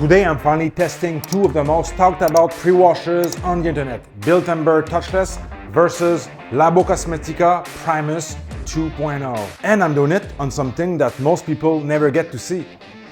Today I'm finally testing two of the most talked about pre-washes on the internet, Bilt Hamber Touchless versus Labocosmetica Primus 2.0. And I'm doing it on something that most people never get to see.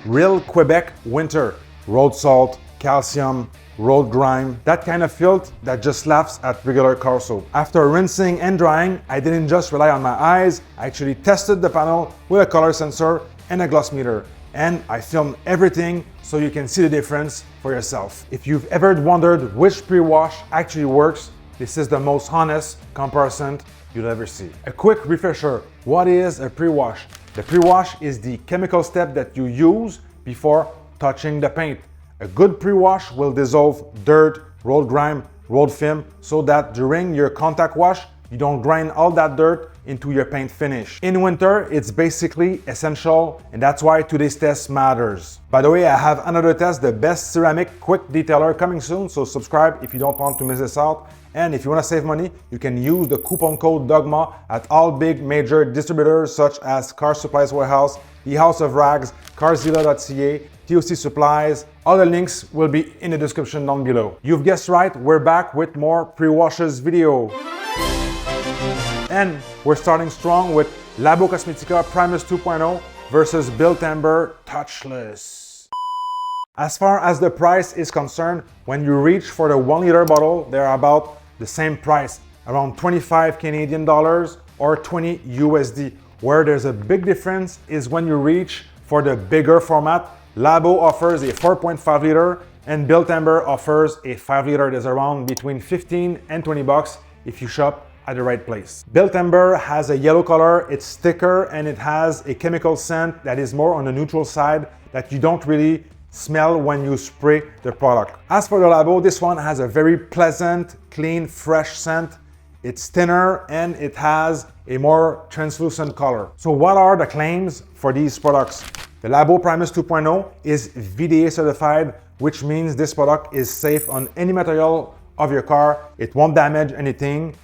Real Quebec winter, road salt, calcium, road grime, that kind of filth that just laughs at regular car soap. After rinsing and drying, I didn't just rely on my eyes, I actually tested the panel with a color sensor and a gloss meter. And I filmed everything so you can see the difference for yourself. If you've ever wondered which pre-wash actually works, this is the most honest comparison you'll ever see. A quick refresher, what is a pre-wash? The pre-wash is the chemical step that you use before touching the paint. A good pre-wash will dissolve dirt, road grime, road film, so that during your contact wash, you don't grind all that dirt into your paint finish. In winter, it's basically essential, and that's why today's test matters. By the way, I have another test, the best ceramic quick detailer, coming soon, so subscribe if you don't want to miss this out. And if you want to save money, you can use the coupon code Dogma at all big major distributors such as Car Supplies Warehouse, The House of Rags, Carzilla.ca, TOC Supplies. All the links will be in the description down below. You've guessed right, we're back with more pre-washes video. And we're starting strong with Labocosmetica Primus 2.0 versus Bilt Hamber Touchless. As far as the price is concerned, when you reach for the 1 liter bottle, they're about the same price, around 25 Canadian dollars or 20 USD. Where there's a big difference is when you reach for the bigger format. Labo offers a 4.5 liter and Bilt Hamber offers a 5 liter. There's around between 15 and 20 bucks if you shop at the right place. Bilt Hamber has a yellow color, it's thicker, and it has a chemical scent that is more on the neutral side that you don't really smell when you spray the product. As for the Labo, this one has a very pleasant, clean, fresh scent. It's thinner and it has a more translucent color. So what are the claims for these products? The Labo Primus 2.0 is VDA certified, which means this product is safe on any material of your car. It won't damage anything.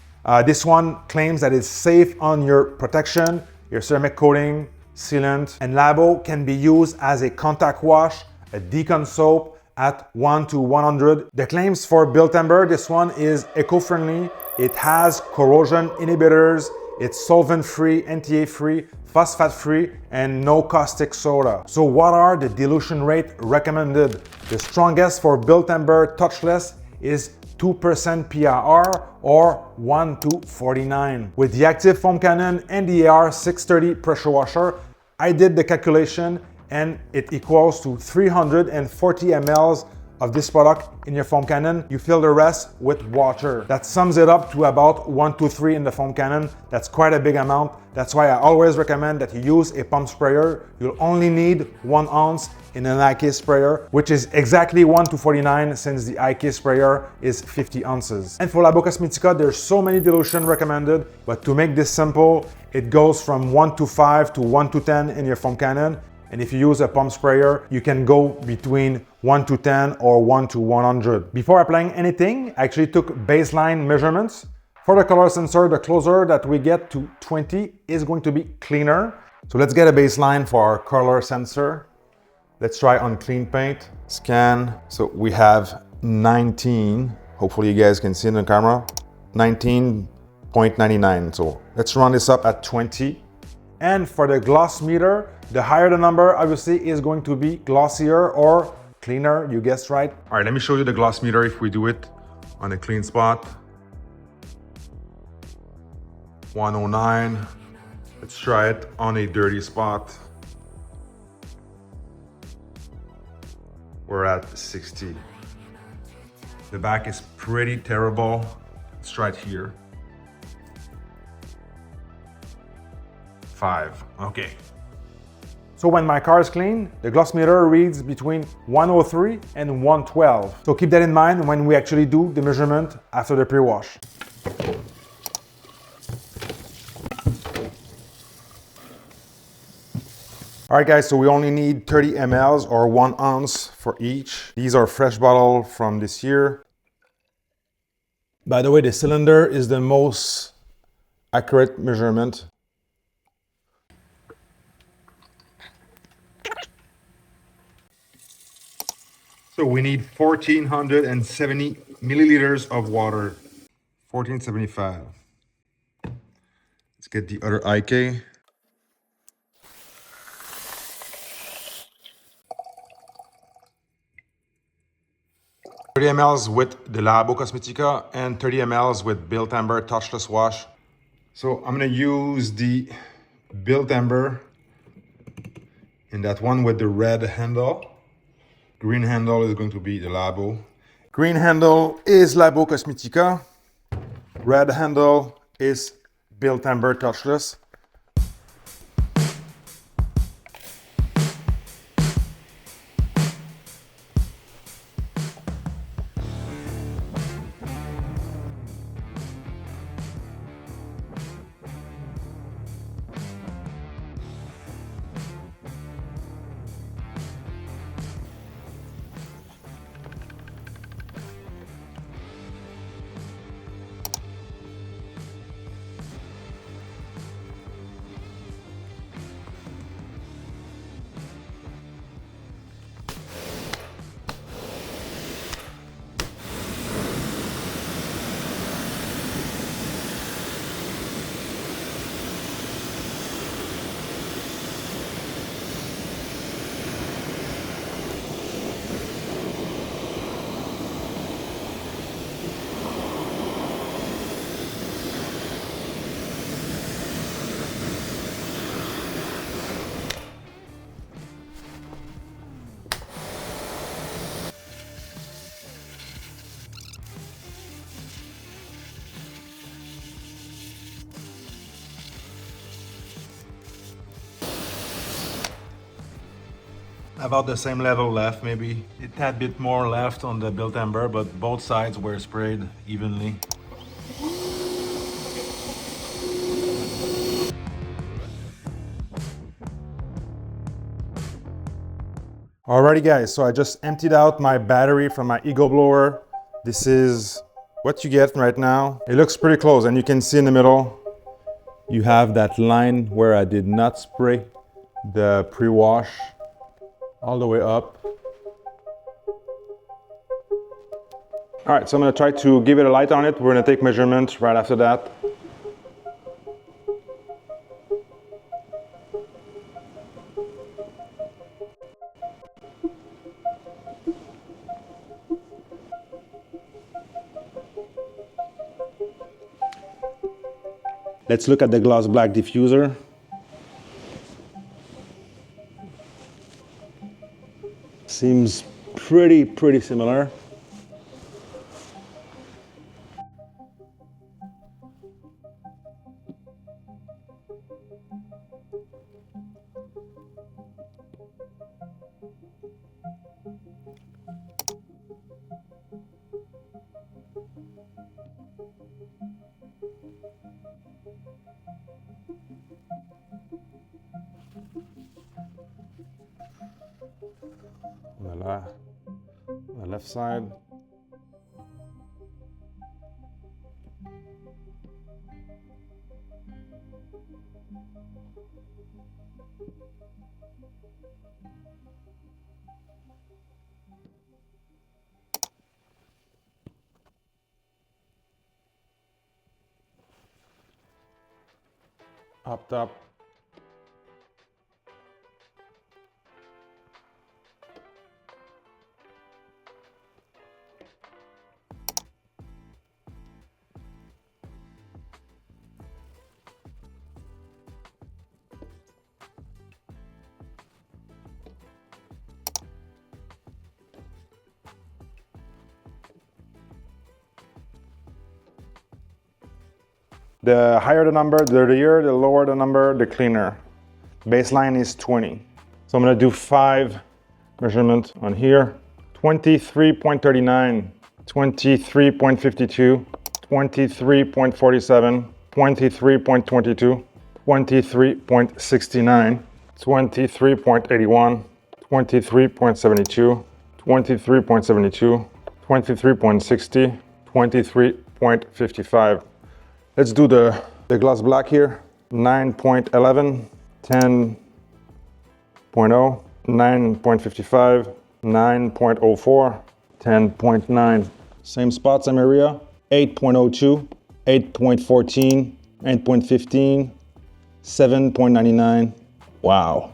This one claims that it's safe on your protection, your ceramic coating, sealant, and Labo can be used as a contact wash, a decon soap at 1 to 100. The claims for Bilt Hamber, this one is eco-friendly, it has corrosion inhibitors, it's solvent-free, NTA-free, phosphate-free, and no caustic soda. So what are the dilution rate recommended? The strongest for Bilt Hamber Touchless is 2% PIR or 1 to 49. With the active foam cannon and the AR630 pressure washer, I did the calculation and it equals to 340 ml of this product in your foam cannon. You fill the rest with water. That sums it up to about 1 to 3 in the foam cannon. That's quite a big amount. That's why I always recommend that you use a pump sprayer. You'll only need 1 ounce in an IK sprayer, which is exactly 1 to 49 since the IK sprayer is 50 ounces. And for Labocosmetica, there's so many dilution recommended, but to make this simple, it goes from 1 to 5 to 1 to 10 in your foam cannon. And if you use a pump sprayer, you can go between 1 to 10 or 1 to 100. Before applying anything, I actually took baseline measurements. For the color sensor, the closer that we get to 20 is going to be cleaner. So let's get a baseline for our color sensor. Let's try on clean paint, scan. So we have 19, hopefully you guys can see in the camera, 19.99. So let's run this up at 20. And for the gloss meter, the higher the number, obviously, is going to be glossier or cleaner, you guessed right. All right, let me show you the gloss meter if we do it on a clean spot. 109. Let's try it on a dirty spot. We're at 60. The back is pretty terrible. Let's try it here. 5, okay. So when my car is clean, the gloss meter reads between 103 and 112. So keep that in mind when we actually do the measurement after the pre-wash. All right guys, so we only need 30 ml or 1 ounce for each. These are fresh bottle from this year. By the way, the cylinder is the most accurate measurement. So we need 1470 milliliters of water. 1475. Let's get the other IK. $30 ml with the Labocosmetica and 30 ml with Bilt Hamber Touchless Wash. So I'm gonna use the Bilt Hamber in that one with the red handle. Green handle is going to be the Labo. Green handle is Labocosmetica. Red handle is Bilt Hamber Touchless. About the same level left, maybe a tad bit more left on the Bilt Hamber, but both sides were sprayed evenly. Alrighty guys, so I just emptied out my battery from my Ego blower. This is what you get right now. It looks pretty close, and you can see in the middle, you have that line where I did not spray the pre-wash all the way up. All right, so I'm gonna try to give it a light on it. We're gonna take measurements right after that. Let's look at the gloss black diffuser. Seems pretty similar. On the left side. Up top. The higher the number, the dirtier, the lower the number, the cleaner. Baseline is 20. So I'm gonna do 5 measurements on here. 23.39, 23.52, 23.47, 23.22, 23.69, 23.81, 23.72, 23.72, 23.60, 23.55. Let's do the gloss black here. 9.11, 10.0, 9.55, 9.04, 10.9. Same spot, same area. 8.02, 8.14, 8.15, 7.99. Wow.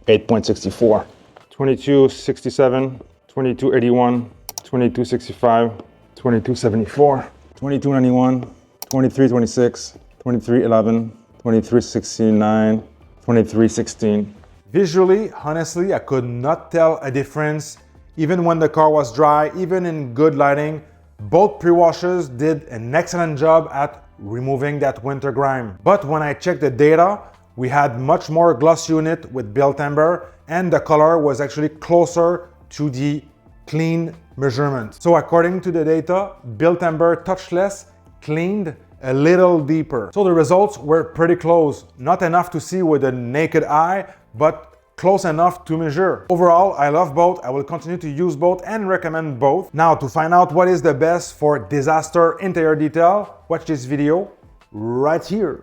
8.64. 22.67, 22.81, 22.65, 22.74, 22.91, 23.26, 23.11, 23.69, 23.16. Visually, honestly, I could not tell a difference even when the car was dry, even in good lighting. Both pre-washers did an excellent job at removing that winter grime. But when I checked the data, we had much more gloss unit with Bilt Hamber, and the color was actually closer to the clean measurement. So according to the data, Bilt Hamber Touchless cleaned a little deeper. So the results were pretty close. Not enough to see with the naked eye, but close enough to measure. Overall, I love both. I will continue to use both and recommend both. Now, to find out what is the best for disaster interior detail, watch this video right here.